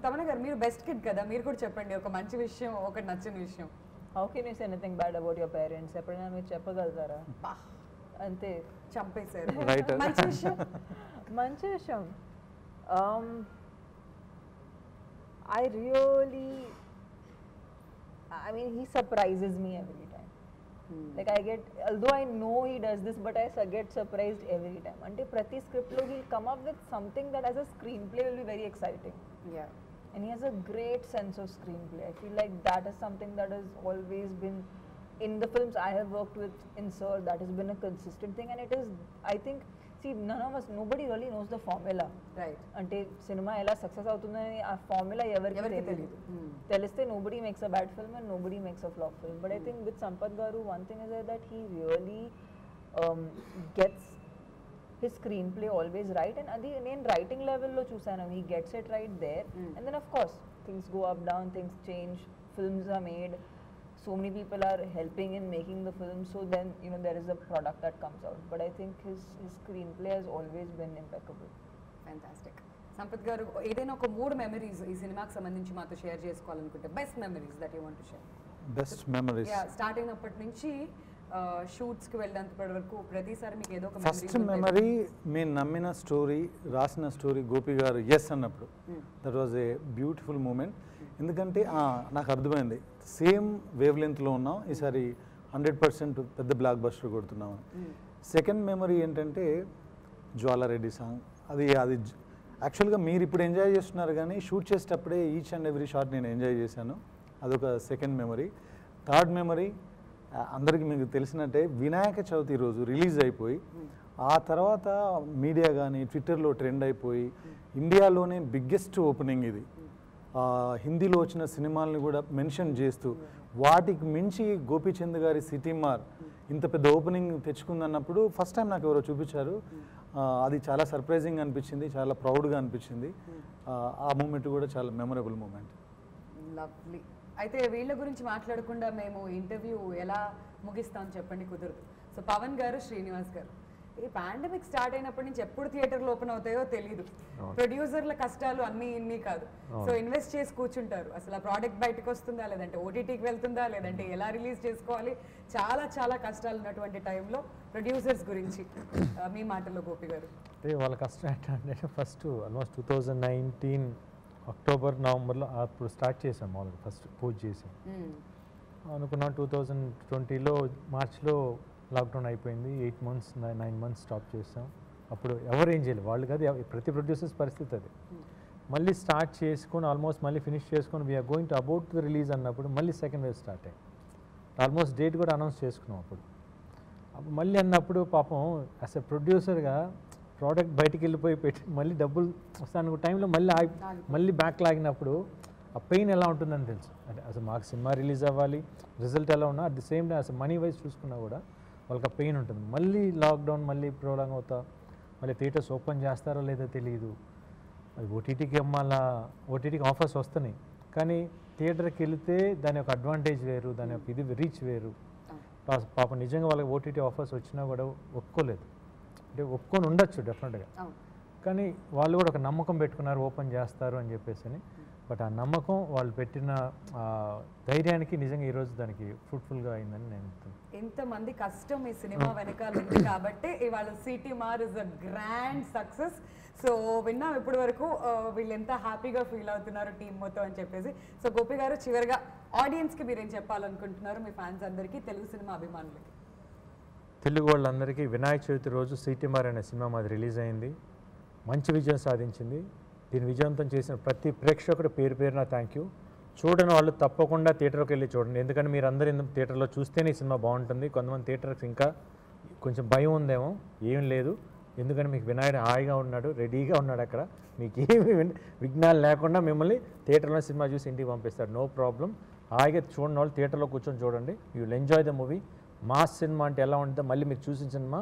తమన్నా గారు మీరు బెస్ట్ కిడ్ కదా, మీరు కూడా చెప్పండి ఒక మంచి విషయం, ఒక నచ్చని విషయం. How can you say anything bad about your parents? ఎప్పుడైనా మీరు చెప్పగలుగుతారా? అంతే, చంపేశారు. మంచి విషయం I mean, he surprises me every time. Like I get, although I know he does this, but I get surprised every time. Ante prati script lo he'll come up with something that as a screenplay will be very exciting. Yeah. And he has a great sense of screenplay. I feel like that is something that has always been in the films I have worked with in Sir, that has been a consistent thing, and it is, I think, see, nobody really knows the formula. Right. Ante cinema ela success avutundani aa formula evariki teliyadu. Teliste nobody makes a bad film and nobody makes a flop film. But I think with Sampath Garu, one thing is that he really gets his screenplay always right, and adi nen writing level lo chusanu, he gets it right there. And then of course things go up down, things change, films are made, so many people are helping in making the film, so then there is a product that comes out. But I think his screenplay has always been impeccable. Fantastic. Sampath గారు ఏదైనా ఒక 3 మెమరీస్ ఈ సినిమాకి సంబంధించి మాతో షేర్ చేసుకోవాలనుకుంటే, best memories that you want to share. Best memories start అయినప్పటి నుంచి షూట్స్ కి వెళ్ళేంతప్పటి వరకు ప్రతిసారి మీకు ఏదో ఒక ఫస్ట్ మెమరీ, మేము నమ్మిన స్టోరీ, రాసిన స్టోరీ గోపి గారు ఎస్ అన్నప్పుడు that was a beautiful moment. ఎందుకంటే నాకు అర్థమైంది సేమ్ వేవ్ లెంత్లో ఉన్నాం, ఈసారి 100% పెద్ద బ్లాక్ బస్టర్ కొడుతున్నాం. సెకండ్ మెమరీ ఏంటంటే జ్వాలారెడ్డి సాంగ్. అది యాక్చువల్గా మీరు ఇప్పుడు ఎంజాయ్ చేస్తున్నారు, కానీ షూట్ చేసేటప్పుడే ఈచ్ అండ్ ఎవ్రీ షాట్ నేను ఎంజాయ్ చేశాను. అదొక సెకండ్ మెమరీ. థర్డ్ మెమరీ, అందరికీ మీకు తెలిసినట్టే వినాయక చవితి రోజు రిలీజ్ అయిపోయి ఆ తర్వాత మీడియా కానీ ట్విట్టర్లో ట్రెండ్ అయిపోయి ఇండియాలోనే బిగ్గెస్ట్ ఓపెనింగ్ ఇది. హిందీలో వచ్చిన సినిమాలని కూడా మెన్షన్ చేస్తూ వాటికి మించి గోపీచంద్ గారి సిటీమార్ ఇంత పెద్ద ఓపెనింగ్ తెచ్చుకుందన్నప్పుడు ఫస్ట్ టైం నాకు ఎవరో చూపించారు. అది చాలా సర్ప్రైజింగ్ అనిపించింది, చాలా ప్రౌడ్గా అనిపించింది. ఆ మూమెంట్ కూడా చాలా మెమరబుల్ మూమెంట్. లవ్లీ. అయితే వీళ్ళ గురించి మాట్లాడకుండా మేము ఇంటర్వ్యూ ఎలా ముగిస్తాం చెప్పండి, కుదరదు. సో పవన్ గారు, శ్రీనివాస్ గారు, ఈ పాండమిక్ స్టార్ట్ అయినప్పటి నుంచి ఎప్పుడు థియేటర్లు ఓపెన్ అవుతాయో తెలియదు. ప్రొడ్యూసర్ల కష్టాలు అన్నీ ఇన్ని కాదు. సో ఇన్వెస్ట్ చేసి కూర్చుంటారు. అసలు ఆ ప్రోడక్ట్ బయటకు వస్తుందా, లేదంటే ఓటీటీకి వెళ్తుందా, లేదంటే ఎలా రిలీజ్ చేసుకోవాలి, చాలా చాలా కష్టాలు ఉన్నటువంటి టైంలో ప్రొడ్యూసర్స్ గురించి మీ మాటల్లో గోపి గారు. అంటే వాళ్ళ కష్టం ఏంటంటే ఫస్ట్ ఆల్మోస్ట్ 2019 అక్టోబర్ నవంబర్లో అప్పుడు స్టార్ట్ చేసాం. మామూలుగా ఫస్ట్ పూజ చేసాం అనుకున్నాం. 2020లో మార్చ్లో లాక్డౌన్ అయిపోయింది. 8 months 9 months స్టాప్ చేసాం. అప్పుడు ఎవరు ఏం చేయలేదు, వాళ్ళు కాదు, ప్రతి ప్రొడ్యూసర్స్ పరిస్థితి అది. మళ్ళీ స్టార్ట్ చేసుకొని ఆల్మోస్ట్ మళ్ళీ ఫినిష్ చేసుకొని we are going to about to release అన్నప్పుడు మళ్ళీ సెకండ్ వేవ్ స్టార్ట్ అయ్యింది. ఆల్మోస్ట్ డేట్ కూడా అనౌన్స్ చేసుకున్నాం. అప్పుడు మళ్ళీ అన్నప్పుడు పాపం యాజ్ ఎ ప్రొడ్యూసర్గా ప్రోడక్ట్ బయటికి వెళ్ళిపోయి పెట్టి మళ్ళీ డబ్బులు వస్తాను టైంలో మళ్ళీ బ్యాక్ లాగినప్పుడు ఆ పెయిన్ ఎలా ఉంటుందని తెలుసు. అంటే అసలు మాకు సినిమా రిలీజ్ అవ్వాలి, రిజల్ట్ ఎలా ఉన్నా అట్ ది సేమ్ టైం అసలు మనీ వైజ్ చూసుకున్నా కూడా వాళ్ళకి ఆ పెయిన్ ఉంటుంది. మళ్ళీ లాక్డౌన్ మళ్ళీ ప్రోలాంగ్ అవుతా, మళ్ళీ థియేటర్స్ ఓపెన్ చేస్తారో లేదో తెలియదు. అది ఓటీటీకి అమ్మాలా, ఓటీటీకి ఆఫర్స్ వస్తున్నాయి, కానీ థియేటర్కి వెళితే దాని యొక్క అడ్వాంటేజ్ వేరు, దాని యొక్క ఇది రీచ్ వేరు. పాపం నిజంగా వాళ్ళకి ఓటీటీ ఆఫర్స్ వచ్చినా కూడా ఒప్పుకోలేదు. అంటే ఒప్పుకొని ఉండొచ్చు డెఫినెట్గా, కానీ వాళ్ళు కూడా ఒక నమ్మకం పెట్టుకున్నారు ఓపెన్ చేస్తారు అని చెప్పేసి. బట్ ఆ నమ్మకం వాళ్ళు పెట్టిన ధైర్యానికి నిజంగా ఈరోజు దానికి ఫ్రూట్ఫుల్గా అయిందని నేను ఎంతమంది కష్టం ఈ సినిమా వెనకాల ఉంది కాబట్టి ఇవాళ సిటీ మార్ is a grand success. So విన్నాం ఇప్పటి వరకు వీళ్ళు ఎంత హ్యాపీగా ఫీల్ అవుతున్నారు టీం మొత్తం అని చెప్పేసి. సో గోపి గారు, చివరిగా ఆడియన్స్కి మీరేం చెప్పాలనుకుంటున్నారు, మీ ఫ్యాన్స్ అందరికీ, తెలుగు సినిమా అభిమానులకి? తెలుగు వాళ్ళందరికీ వినాయక చవితి రోజు సిటీ మార్ అనే సినిమా మాది రిలీజ్ అయింది, మంచి విజయం సాధించింది. దీన్ని విజయవంతం చేసిన ప్రతి ప్రేక్షకుడు పేరు పేరున థ్యాంక్ యూ. చూడని వాళ్ళు తప్పకుండా థియేటర్కి వెళ్ళి చూడండి, ఎందుకంటే మీరు అందరూ థియేటర్లో చూస్తేనే ఈ సినిమా బాగుంటుంది. కొంతమంది థియేటర్కి ఇంకా కొంచెం భయం ఉందేమో, ఏం లేదు, ఎందుకంటే మీకు వినాయకుడు హాయిగా ఉన్నాడు, రెడీగా ఉన్నాడు. అక్కడ మీకు ఏమి విఘ్నాలు లేకుండా మిమ్మల్ని థియేటర్లో సినిమా చూసి ఇంటికి పంపిస్తాడు, నో ప్రాబ్లం. హాయిగా చూడండి వాళ్ళు థియేటర్లో కూర్చొని చూడండి, you will enjoy the movie. Mass cinema అంటే ఎలా ఉంటుందో మళ్ళీ మీకు చూసిన సినిమా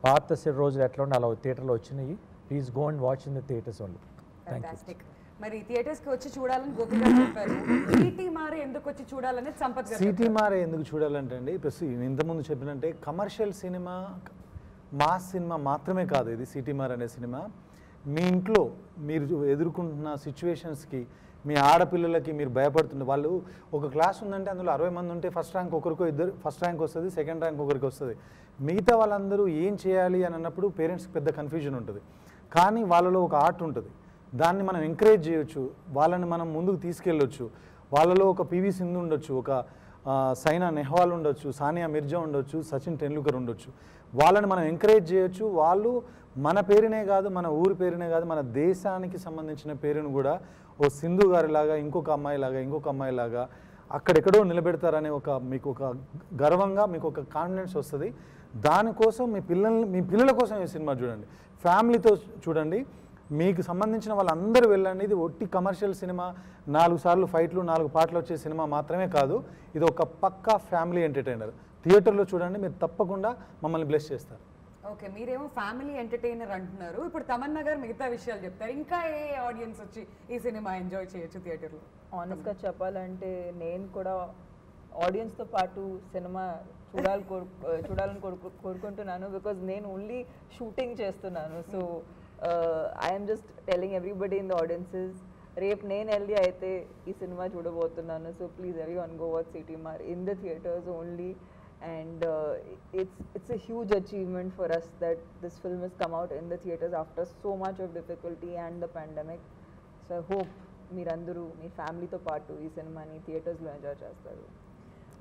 పాత రోజులు ఎట్లా ఉంటే అలా థియేటర్లో వచ్చినాయి. Please go and watch in the theatres only. Fantastic. మరి థియేటర్స్కి వచ్చి చూడాలని గోపి గారు చెప్పారు. సిటీ మారే ఎందుకు వచ్చి చూడాలని సంపత్ గారు? సిటీ మారే ఎందుకు చూడాలంటే అండి, ప్లస్ ఇంతకుముందు చెప్పినట్టే కమర్షియల్ సినిమా, మాస్ సినిమా మాత్రమే కాదు ఇది. సిటీ మార్ అనే సినిమా మీ ఇంట్లో మీరు ఎదుర్కొంటున్న సిచ్యువేషన్స్కి, మీ ఆడపిల్లలకి మీరు భయపడుతున్న వాళ్ళు, ఒక క్లాస్ ఉందంటే అందులో 60 మంది ఉంటే ఫస్ట్ ర్యాంక్ ఒకరికో ఇద్దరు ఫస్ట్ ర్యాంక్ వస్తుంది, సెకండ్ ర్యాంక్ ఒకరికి వస్తుంది. మిగతా వాళ్ళందరూ ఏం చేయాలి అని అన్నప్పుడు పేరెంట్స్కి పెద్ద కన్ఫ్యూజన్ ఉంటుంది. కానీ వాళ్ళలో ఒక ఆర్ట్ ఉంటుంది, దాన్ని మనం ఎంకరేజ్ చేయొచ్చు, వాళ్ళని మనం ముందుకు తీసుకెళ్ళొచ్చు. వాళ్ళలో ఒక పివి సింధు ఉండొచ్చు, ఒక సైనా నెహ్వాల్ ఉండొచ్చు, సానియా మిర్జా ఉండొచ్చు, సచిన్ టెండూల్కర్ ఉండొచ్చు. వాళ్ళని మనం ఎంకరేజ్ చేయొచ్చు. వాళ్ళు మన పేరునే కాదు, మన ఊరి పేరునే కాదు, మన దేశానికి సంబంధించిన పేరును కూడా ఓ సింధు గారిలాగా, ఇంకొక అమ్మాయిలాగా అక్కడెక్కడో నిలబెడతారనే మీకు ఒక గర్వంగా, మీకు ఒక కాన్ఫిడెన్స్ వస్తుంది. దానికోసం మీ పిల్లల కోసం ఈ సినిమా చూడండి, ఫ్యామిలీతో చూడండి, మీకు సంబంధించిన వాళ్ళందరూ వెళ్ళండి. ఇది ఒట్టి కమర్షియల్ సినిమా, 4 సార్లు ఫైట్లు, 4 పాటలు వచ్చే సినిమా మాత్రమే కాదు. ఇది ఒక పక్కా ఫ్యామిలీ ఎంటర్టైనర్. థియేటర్లో చూడండి, మీరు తప్పకుండా మమ్మల్ని బ్లెస్ చేస్తారు. ఓకే, మీరేమో ఫ్యామిలీ ఎంటర్టైనర్ అంటున్నారు, ఇప్పుడు తమన్నా గారు మిగతా విషయాలు చెప్తారు. ఇంకా ఏ ఆడియన్స్ వచ్చి ఈ సినిమా ఎంజాయ్ చేయొచ్చు థియేటర్లో? ఆనెస్ట్గా చెప్పాలంటే నేను కూడా ఆడియన్స్తో పాటు సినిమా చూడాలని కోరుకుంటున్నాను. బికాజ్ నేను ఓన్లీ షూటింగ్ చేస్తున్నాను. So I'm just telling everybody in the audiences, రేపు నేను వెళ్ళి అయితే ఈ సినిమా చూడబోతున్నాను. So please everyone go watch Seetimaarr in the theatres only. And it's a huge achievement for us that this film has come out in the theaters after so much of difficulty and the pandemic. So I hope మీరందరూ మీ ఫ్యామిలీతో పాటు ఈ సినిమాని థియేటర్స్లో ఎంజాయ్ చేస్తారు.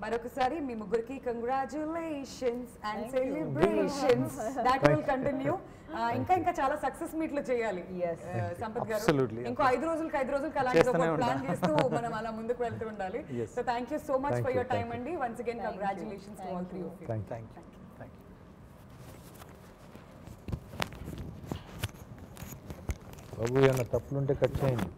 మరొకసారి మీ ముగ్గురికి congratulations and celebrations. That will continue. ఇంకా చాలా సక్సెస్ మీట్లు చేయాలి సంపత్ గారు. ఇంకో 5 రోజులకి అలాంటి ఒక ప్లాన్ చేస్తూ మనం అలా ముందుకు వెళ్తూ ఉండాలి. So thank you so much for your time అండి. Once again congratulations to all 3 of you. Thank you. బాబు ఏమన్నా తప్పులుంటే కట్ చేయండి.